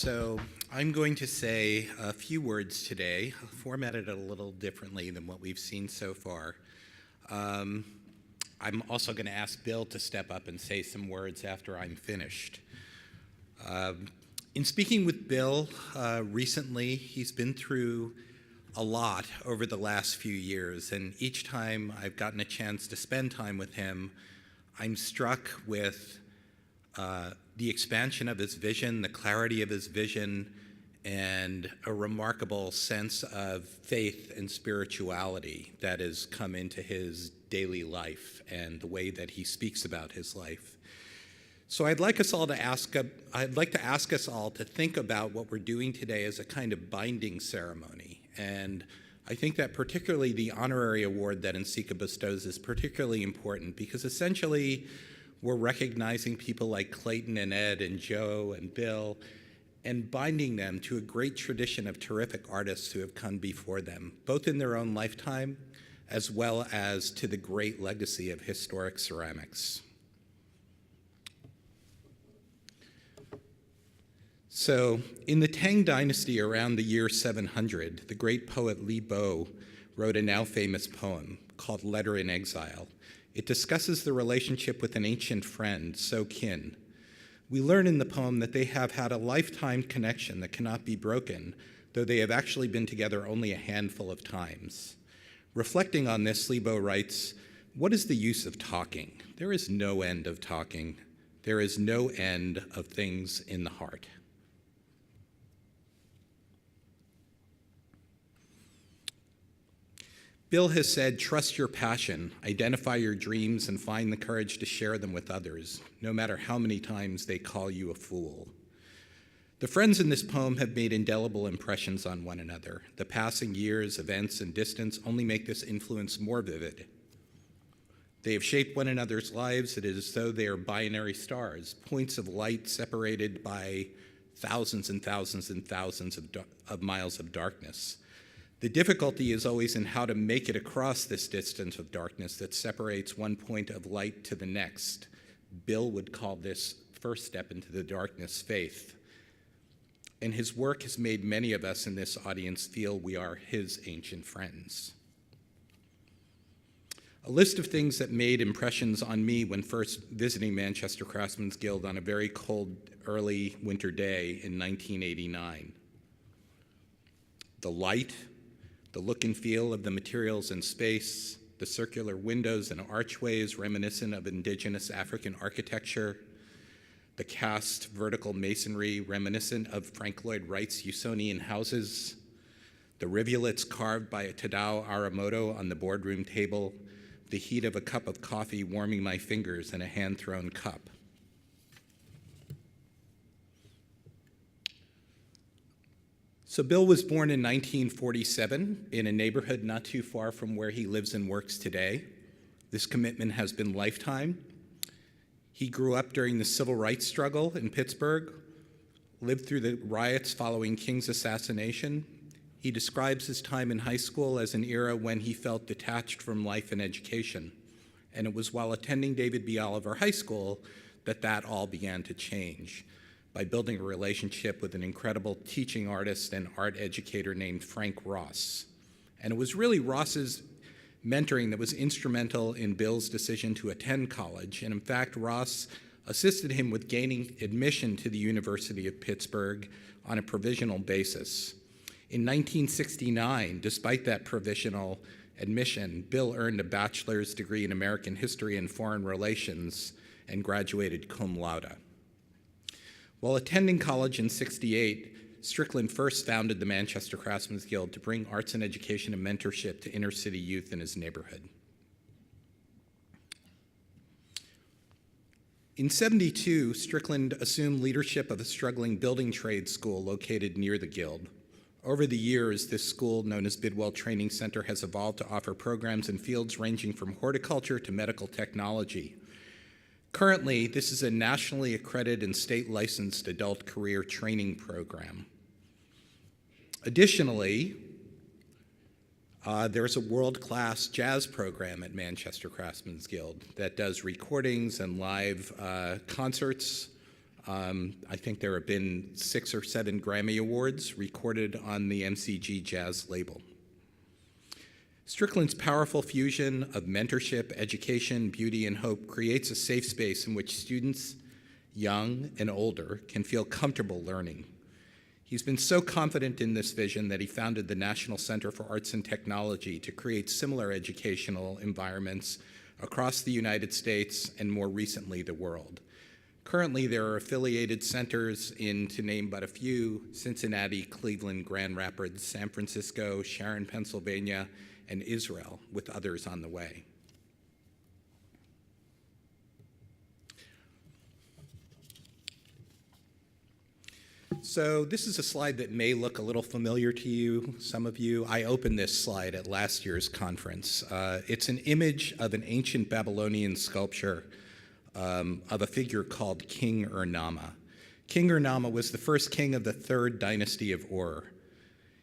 So I'm going to say a few words today, formatted a little differently than what we've seen so far. I'm also going to ask Bill to step up and say some words after I'm finished. In speaking with Bill recently, he's been through a lot over the last few years, and each time I've gotten a chance to spend time with him, I'm struck with the expansion of his vision, the clarity of his vision, and a remarkable sense of faith and spirituality that has come into his daily life and the way that he speaks about his life. So I'd like to ask us all to think about what we're doing today as a kind of binding ceremony. And I think that particularly the honorary award that NCECA bestows is particularly important because essentially we're recognizing people like Clayton and Ed and Joe and Bill and binding them to a great tradition of terrific artists who have come before them, both in their own lifetime as well as to the great legacy of historic ceramics. So, in the Tang Dynasty around the year 700, the great poet Li Bo wrote a now famous poem called Letter in Exile. It discusses the relationship with an ancient friend, So Kin. We learn in the poem that they have had a lifetime connection that cannot be broken, though they have actually been together only a handful of times. Reflecting on this, Li Bo writes, "What is the use of talking? There is no end of talking. There is no end of things in the heart." Bill has said, trust your passion, identify your dreams, and find the courage to share them with others, no matter how many times they call you a fool. The friends in this poem have made indelible impressions on one another. The passing years, events, and distance only make this influence more vivid. They have shaped one another's lives. It is as though they are binary stars, points of light separated by thousands and thousands and thousands of miles of darkness. The difficulty is always in how to make it across this distance of darkness that separates one point of light to the next. Bill would call this first step into the darkness faith. And his work has made many of us in this audience feel we are his ancient friends. A list of things that made impressions on me when first visiting Manchester Craftsmen's Guild on a very cold, early winter day in 1989. The light, the look and feel of the materials in space, the circular windows and archways reminiscent of indigenous African architecture, the cast vertical masonry reminiscent of Frank Lloyd Wright's Usonian houses, the rivulets carved by Tadao Aramoto on the boardroom table, the heat of a cup of coffee warming my fingers in a hand-thrown cup. So Bill was born in 1947 in a neighborhood not too far from where he lives and works today. This commitment has been lifetime. He grew up during the civil rights struggle in Pittsburgh, lived through the riots following King's assassination. He describes his time in high school as an era when he felt detached from life and education. And it was while attending David B. Oliver High School that all began to change, by building a relationship with an incredible teaching artist and art educator named Frank Ross. And it was really Ross's mentoring that was instrumental in Bill's decision to attend college. And in fact, Ross assisted him with gaining admission to the University of Pittsburgh on a provisional basis. In 1969, despite that provisional admission, Bill earned a bachelor's degree in American history and foreign relations and graduated cum laude. While attending college in '68, Strickland first founded the Manchester Craftsmen's Guild to bring arts and education and mentorship to inner city youth in his neighborhood. In '72, Strickland assumed leadership of a struggling building trade school located near the Guild. Over the years, this school, known as Bidwell Training Center, has evolved to offer programs in fields ranging from horticulture to medical technology. Currently, this is a nationally accredited and state-licensed adult career training program. Additionally, there's a world-class jazz program at Manchester Craftsmen's Guild that does recordings and live concerts I think there have been 6 or 7 Grammy Awards recorded on the MCG Jazz label. Strickland's powerful fusion of mentorship, education, beauty, and hope creates a safe space in which students, young and older, can feel comfortable learning. He's been so confident in this vision that he founded the National Center for Arts and Technology to create similar educational environments across the United States and more recently the world. Currently, there are affiliated centers in, to name but a few, Cincinnati, Cleveland, Grand Rapids, San Francisco, Sharon, Pennsylvania, and Israel, with others on the way. So this is a slide that may look a little familiar to you, some of you. I opened this slide at last year's conference. It's an image of an ancient Babylonian sculpture of a figure called King Ur-Nama. King Ur-Nama was the first king of the 3rd dynasty of Ur.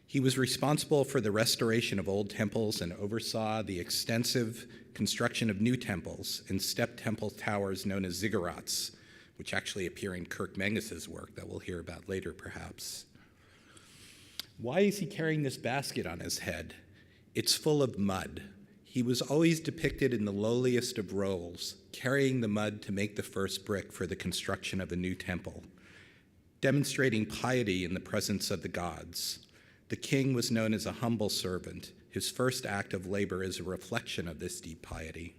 He was responsible for the restoration of old temples and oversaw the extensive construction of new temples and step temple towers known as ziggurats, which actually appear in Kirk Mengus's work that we'll hear about later, perhaps. Why is he carrying this basket on his head? It's full of mud. He was always depicted in the lowliest of roles, carrying the mud to make the first brick for the construction of a new temple, demonstrating piety in the presence of the gods. The king was known as a humble servant. His first act of labor is a reflection of this deep piety.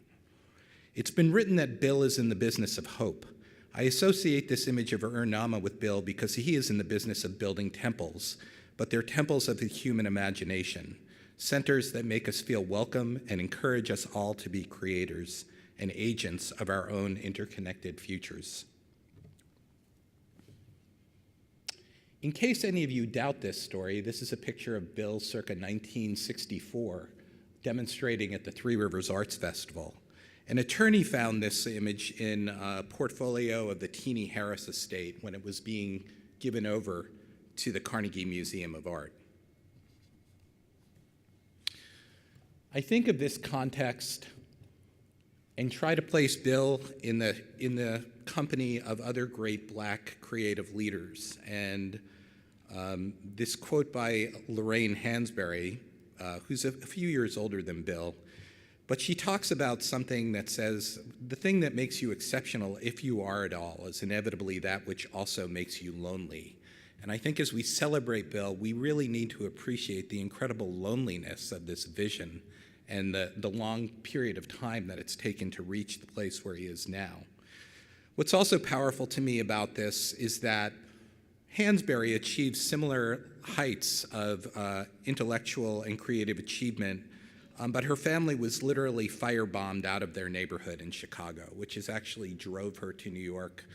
It's been written that Bill is in the business of hope. I associate this image of Ur-Nama with Bill because he is in the business of building temples, but they're temples of the human imagination, centers that make us feel welcome and encourage us all to be creators and agents of our own interconnected futures. In case any of you doubt this story, this is a picture of Bill circa 1964, demonstrating at the Three Rivers Arts Festival. An attorney found this image in a portfolio of the Teenie Harris estate when it was being given over to the Carnegie Museum of Art. I think of this context and try to place Bill in the company of other great Black creative leaders. And this quote by Lorraine Hansberry, who's a few years older than Bill, but she talks about something that says, the thing that makes you exceptional, if you are at all, is inevitably that which also makes you lonely. And I think as we celebrate Bill, we really need to appreciate the incredible loneliness of this vision and the long period of time that it's taken to reach the place where he is now. What's also powerful to me about this is that Hansberry achieved similar heights of intellectual and creative achievement, but her family was literally firebombed out of their neighborhood in Chicago, which has actually drove her to New York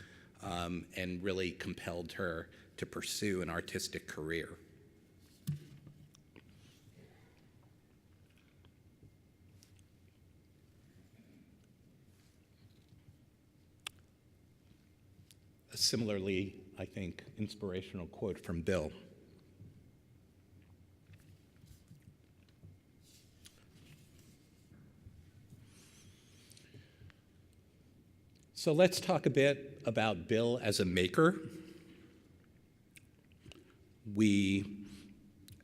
and really compelled her to pursue an artistic career. A similarly, I think, inspirational quote from Bill. So let's talk a bit about Bill as a maker. We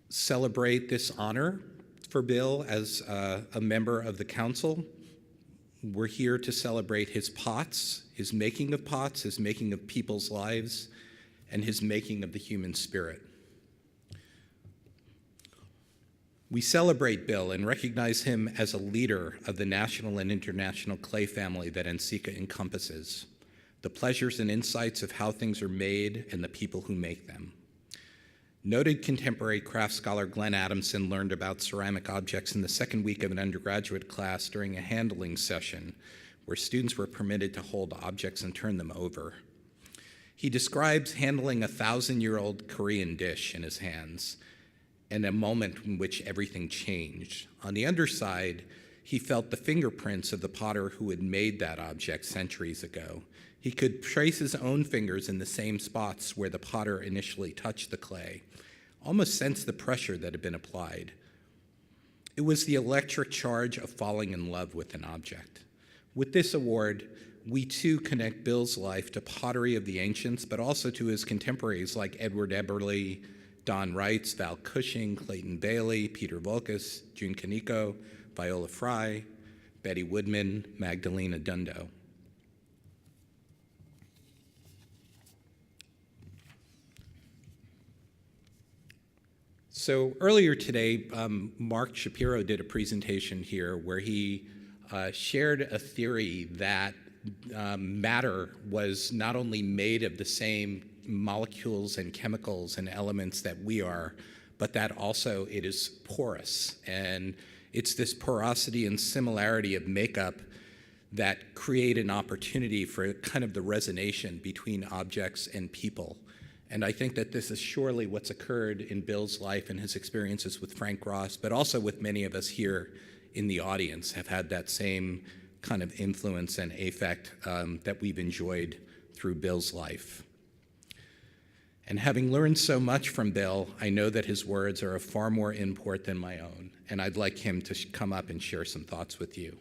celebrate this honor for Bill as a member of the council. We're here to celebrate his pots, his making of pots, his making of people's lives, and his making of the human spirit. We celebrate Bill and recognize him as a leader of the national and international clay family that NCECA encompasses, the pleasures and insights of how things are made and the people who make them. Noted contemporary craft scholar Glenn Adamson learned about ceramic objects in the second week of an undergraduate class during a handling session where students were permitted to hold objects and turn them over. He describes handling a 1,000-year-old Korean dish in his hands and a moment in which everything changed. On the underside, he felt the fingerprints of the potter who had made that object centuries ago. He could trace his own fingers in the same spots where the potter initially touched the clay, almost sense the pressure that had been applied. It was the electric charge of falling in love with an object. With this award, we too connect Bill's life to pottery of the ancients, but also to his contemporaries like Edward Eberly, Don Wrights, Val Cushing, Clayton Bailey, Peter Volkus, June Kaneko, Viola Fry, Betty Woodman, Magdalena Dundo. So earlier today, Mark Shapiro did a presentation here where he shared a theory that matter was not only made of the same molecules and chemicals and elements that we are, but that also it is porous. And it's this porosity and similarity of makeup that create an opportunity for kind of the resonation between objects and people. And I think that this is surely what's occurred in Bill's life and his experiences with Frank Ross, but also with many of us here in the audience have had that same kind of influence and affect that we've enjoyed through Bill's life. And having learned so much from Bill, I know that his words are of far more import than my own, and I'd like him to come up and share some thoughts with you.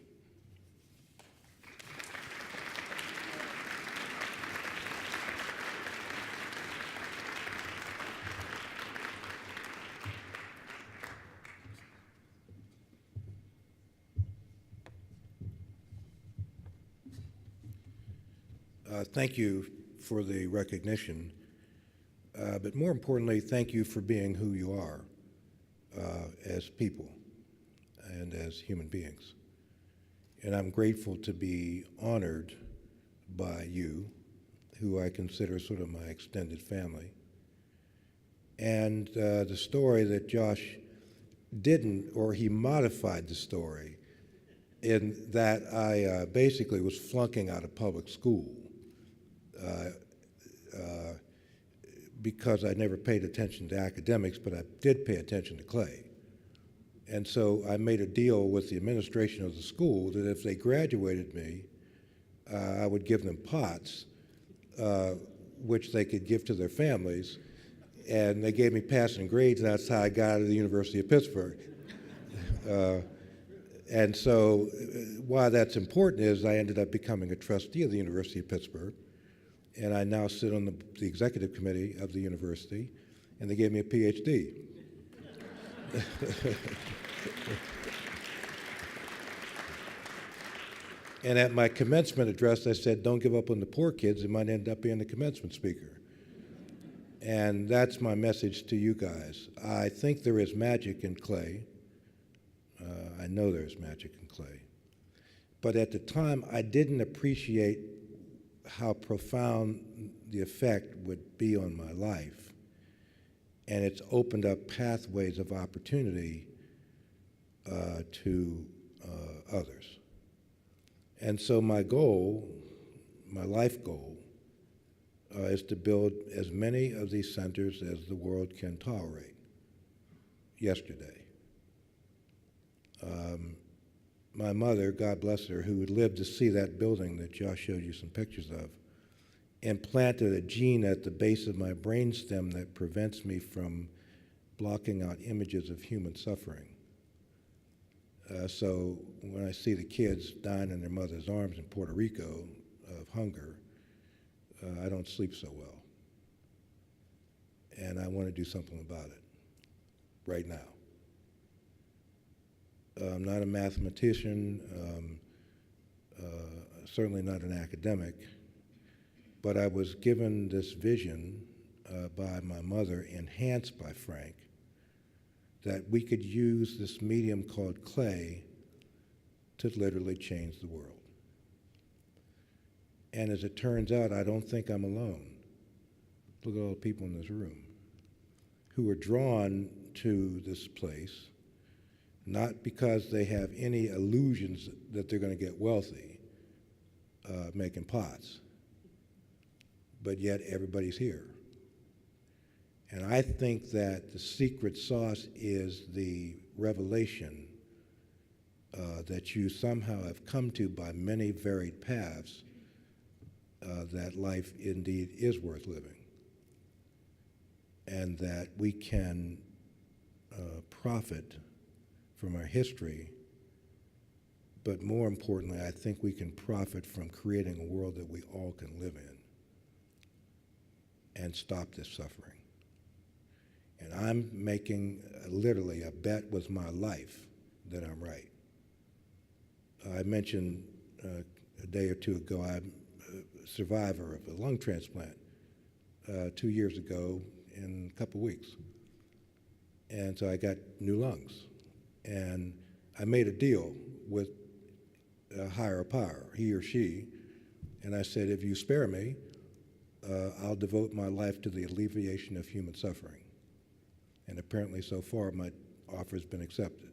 Thank you for the recognition, but more importantly, thank you for being who you are as people and as human beings. And I'm grateful to be honored by you, who I consider sort of my extended family. And the story that Josh didn't, or he modified the story in that I basically was flunking out of public school because I never paid attention to academics, but I did pay attention to clay. And so I made a deal with the administration of the school that if they graduated me, I would give them pots, which they could give to their families, and they gave me passing grades, and that's how I got out of the University of Pittsburgh. And so why that's important is I ended up becoming a trustee of the University of Pittsburgh, and I now sit on the executive committee of the university, and they gave me a PhD. And at my commencement address, I said, don't give up on the poor kids. It might end up being the commencement speaker. And that's my message to you guys. I think there is magic in clay. I know there's magic in clay. But at the time, I didn't appreciate how profound the effect would be on my life. And it's opened up pathways of opportunity to others. And so my goal, my life goal, is to build as many of these centers as the world can tolerate. Yesterday. My mother, God bless her, who had lived to see that building that Josh showed you some pictures of, implanted a gene at the base of my brainstem that prevents me from blocking out images of human suffering. So when I see the kids dying in their mother's arms in Puerto Rico of hunger, I don't sleep so well. And I want to do something about it right now. I'm not a mathematician, certainly not an academic, but I was given this vision by my mother, enhanced by Frank, that we could use this medium called clay to literally change the world. And as it turns out, I don't think I'm alone. Look at all the people in this room who are drawn to this place, not because they have any illusions that they're going to get wealthy making pots, but yet everybody's here. And I think that the secret sauce is the revelation that you somehow have come to by many varied paths that life indeed is worth living, and that we can profit from our history but more importantly, I think we can profit from creating a world that we all can live in and stop this suffering. And I'm making literally a bet with my life that I'm right. I mentioned a day or two ago, I'm a survivor of a lung transplant 2 years ago in a couple weeks. And so I got new lungs. And I made a deal with a higher power, he or she, and I said, if you spare me, I'll devote my life to the alleviation of human suffering. And apparently so far my offer has been accepted.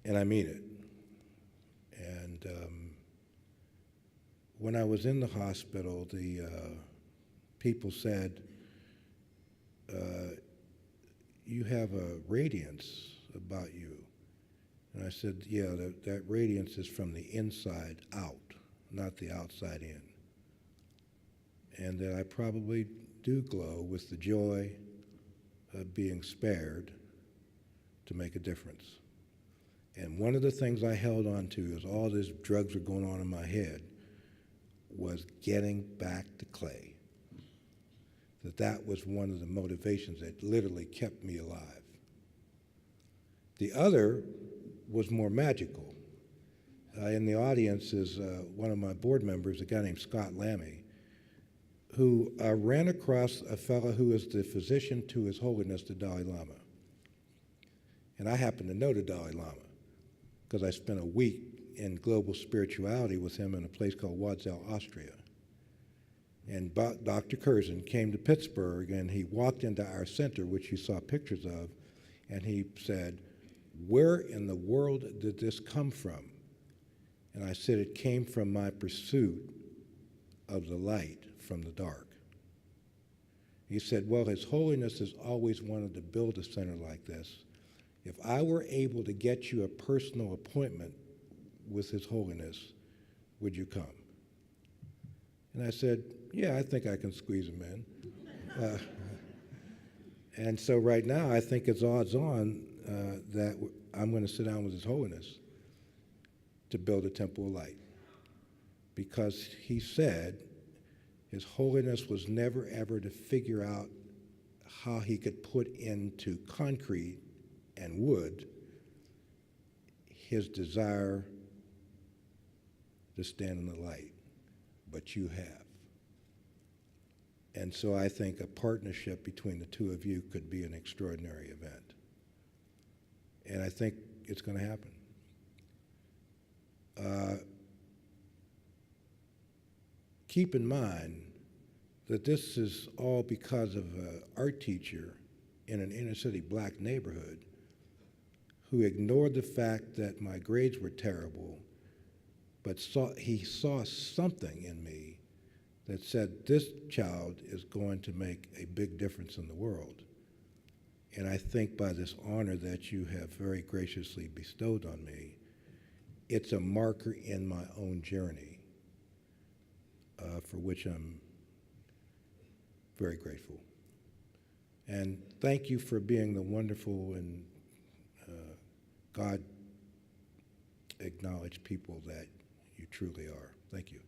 And I mean it. And when I was in the hospital, the people said, you have a radiance about you. And I said, yeah, that radiance is from the inside out, not the outside in. And that I probably do glow with the joy of being spared to make a difference. And one of the things I held on to as all these drugs were going on in my head was getting back to Clay. That was one of the motivations that literally kept me alive. The other was more magical. In the audience is one of my board members, a guy named Scott Lammy, who ran across a fellow who is the physician to His Holiness the Dalai Lama. And I happen to know the Dalai Lama because I spent a week in global spirituality with him in a place called Wadzel, Austria. And Dr. Curzon came to Pittsburgh, and he walked into our center, which you saw pictures of, and he said, where in the world did this come from? And I said, it came from my pursuit of the light from the dark. He said, well, His Holiness has always wanted to build a center like this. If I were able to get you a personal appointment with His Holiness, would you come? And I said, yeah, I think I can squeeze him in. And so right now, I think it's odds on that I'm going to sit down with His Holiness to build a temple of light. Because he said His Holiness was never ever to figure out how he could put into concrete and wood his desire to stand in the light, but you have. And so I think a partnership between the two of you could be an extraordinary event. And I think it's going to happen. Keep in mind that this is all because of an art teacher in an inner city black neighborhood who ignored the fact that my grades were terrible, but he saw something in me that said, this child is going to make a big difference in the world. And I think by this honor that you have very graciously bestowed on me, it's a marker in my own journey for which I'm very grateful. And thank you for being the wonderful and God-acknowledged people that you truly are. Thank you.